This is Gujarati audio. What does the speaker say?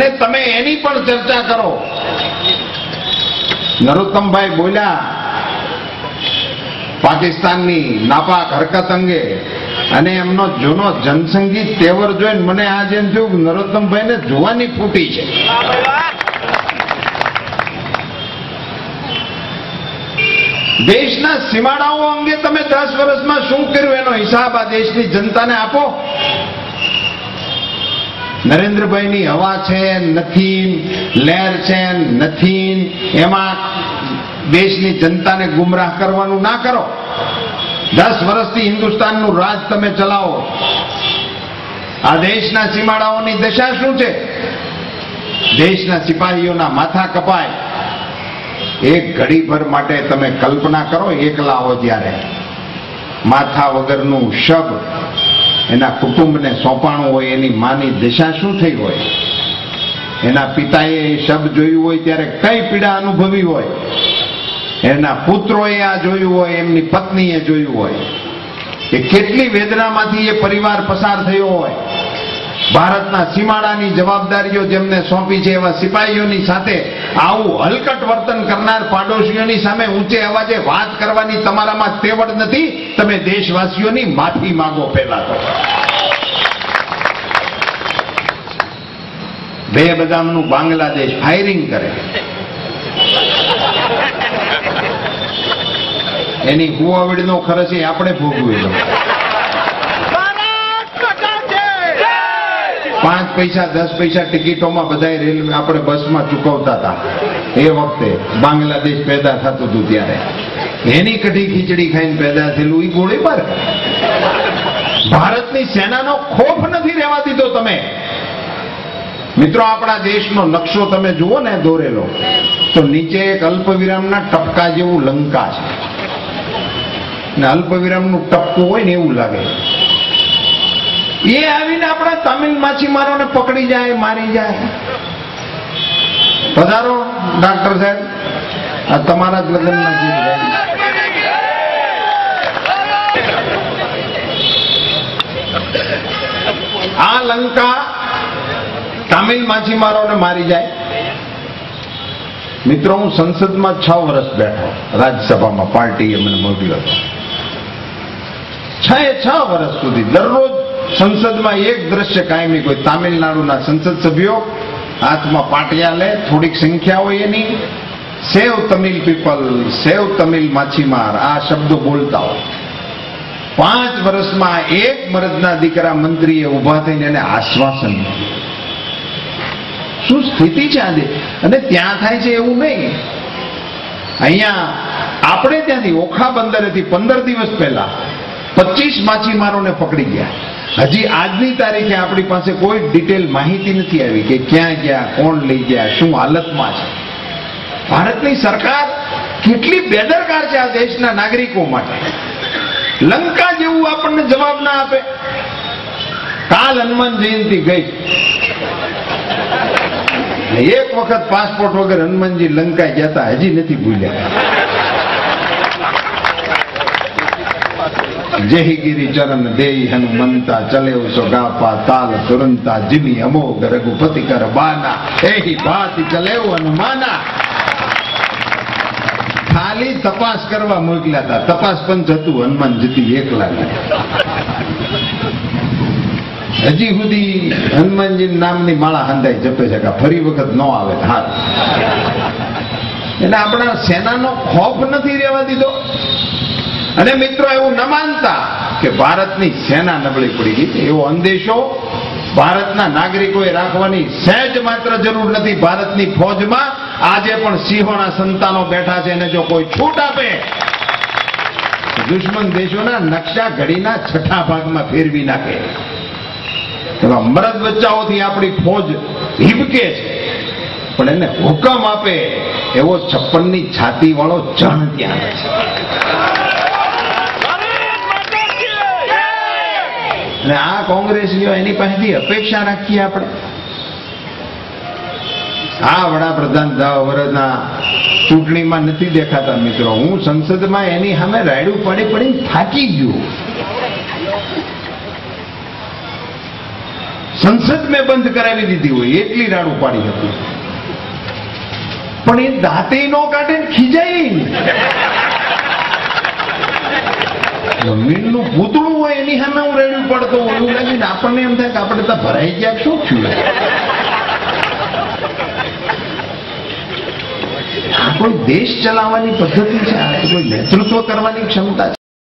અને તમે એની પણ ચર્ચા કરો. નરોત્તમભાઈ બોલ્યા પાકિસ્તાનની નાપાક હરકત અંગે, અને એમનો જૂનો જનસંગીત તેવર જોઈને મને આજે એમ થયું નરોત્તમભાઈને જોવાની ફૂટી છે. દેશના સીમાડાઓ અંગે તમે 10 વર્ષમાં શું કર્યું એનો હિસાબ આ દેશની જનતાને આપો. નરેન્દ્રભાઈની હવા છે નથી, લહેર છે નથી, એમાં દેશની જનતાને ગુમરાહ કરવાનું ના કરો. 10 વર્ષથી હિન્દુસ્તાનનું રાજ તમે ચલાવો. આ દેશના સીમાડાઓની દશા શું છે? દેશના સિપાહીઓના માથા કપાય. એક ઘડીભર માટે તમે કલ્પના કરો, એકલા હો ત્યારે માથા વગરનું શબ એના કુટુંબને સોંપાણું હોય, એની માની દશા શું થઈ હોય? એના પિતાએ એ શબ જોયું હોય ત્યારે કઈ પીડા અનુભવી હોય? એના પુત્રોએ આ જોયું હોય, એમની પત્નીએ જોયું હોય, એ કેટલી વેદનામાંથી એ પરિવાર પસાર થયો હોય. ભારતના સીમાડાની જવાબદારીઓ જેમને સોંપી છે એવા સિપાહીઓની સાથે આવું હલકટ વર્તન કરનાર પાડોશીઓની સામે ઊંચે અવાજે વાત કરવાની તમારામાં તેવડ નથી. તમે દેશવાસીઓની માફી માંગો પહેલા તો. બે બદામનું બાંગ્લાદેશ ફાયરિંગ કરે, એની હુવાવડીનો ખર્ચ આપણે ભોગવેલો. 5 પૈસા 10 પૈસા ટિકિટોમાં બધા રેલવે આપણે બસમાં ચૂકવતા હતા. એ વખતે બાંગ્લાદેશ પેદા થતું હતું ત્યારે એની કઢી ખીચડી ખાઈને પેદા થયેલું એ ગોળીબાર. ભારતની સેનાનો ખોફ નથી રહેવા દીધો તમે. મિત્રો, આપણા દેશનો નકશો તમે જુઓ ને દોરેલો, તો નીચે એક અલ્પવિરામના ટપકા જેવું લંકા છે, ને અલ્પવિરામનું ટપકું હોય ને એવું લાગે. એ આવીને આપણા તમિલ માછીમારોને પકડી જાય, મારી જાય. પધારો ડાક્ટર સાહેબ, આ તમારા જ લગ્નના ગીત ગાય. આ લંકા તમિલ માછીમારોને મારી જાય. મિત્રો, હું સંસદમાં 6 વર્ષ બેઠો, રાજ્યસભામાં પાર્ટીએ મને મોકલ્યો હતો. 6 વર્ષ સુધી દરરોજ સંસદમાં એક દ્રશ્ય કાયમી. કોઈ તામિલનાડુના સંસદ સભ્યો હાથમાં પાટિયા લે, થોડીક સંખ્યા હોય એની, સેવ તમિલ પીપલ, સેવ તમિલ માછીમાર, આ શબ્દો બોલતા હોય. 5 વર્ષમાં એક મરદના દીકરા મંત્રીએ ઉભા થઈને એને આશ્વાસન. શું સ્થિતિ છે આજે? અને ત્યાં થાય છે એવું નહીં. અહીંયા આપણે ત્યાંથી ઓખા બંદરેથી 15 દિવસ પહેલા 25 માછીમારોને પકડી ગયા. હજી આજની તારીખે આપણી પાસે કોઈ ડિટેલ માહિતી નથી આવી કે ક્યાં ગયા, કોણ લઈ ગયા, શું હાલતમાં છે. ભારતની સરકાર કેટલી બેદરકાર છે આ દેશના નાગરિકો માટે. લંકા જેવું આપણને જવાબ ના આપે. કાલ હનુમાન જયંતિ ગઈ, એક વખત પાસપોર્ટ વગર હનુમાનજી લંકા ગયા હતા, હજી નથી ભૂલ્યા. જેહી ગિરી ચરણ દેઈ હનુમંતા, ચલે સો ગાપા તાલ તુરંતા, જીમી અમોઘ રઘુપતિ કર બાના, એહી ભાતી ચલે હનુમાના. ખાલી તપાસ કરવા મોકલ્યા હતા. તપાસ પંચ હતું, હનુમાનજી એકલા. હજી સુધી હનુમાનજી નામની માળા હંધાઈ જપે છે કે ફરી વખત ન આવે હાથ. એટલે આપણા સેનાનો ખોફ નથી રહેવા દીધો. અને મિત્રો, એવું ન માનતા કે ભારતની સેના નબળી પડી ગઈ, એવો અંદેશો ભારતના નાગરિકોએ રાખવાની સહેજ માત્ર જરૂર નથી. ભારતની ફોજમાં આજે પણ સિંહોના સંતાનો બેઠા છે, અને જો કોઈ છૂટ આપે દુશ્મન દેશોના નકશા ઘડીના 6ઠા ભાગમાં ફેરવી નાખે. એવા મરદ બચ્ચાઓથી આપણી ફોજ હિબકે છે, પણ એને હુકમ આપે એવો 56ની છાતી વાળો જણ ત્યાં છે. અને આ કોંગ્રેસીઓ એની પાસેથી અપેક્ષા રાખીએ આપણે. આ વડાપ્રધાન 10 વર્ષના ચૂંટણીમાં નથી દેખાતા. મિત્રો, હું સંસદમાં એની સામે રાયડું પડી પડીને થાકી ગયો. સંસદ મેં બંધ કરાવી દીધી હોય એટલી રાડું પાડી હતી. પણ એ દાંતે નો કાઢે ને ખીજાય નહીં. જમીનનું પૂતળું હોય એની સામે હું રેડ્યું પડતો એવું લાગીને આપણને એમ થાય કે આપણે તો ભરાઈ ગયા શું થયું. આ કોઈ દેશ ચલાવવાની પદ્ધતિ છે? આ કોઈ નેતૃત્વ કરવાની ક્ષમતા છે?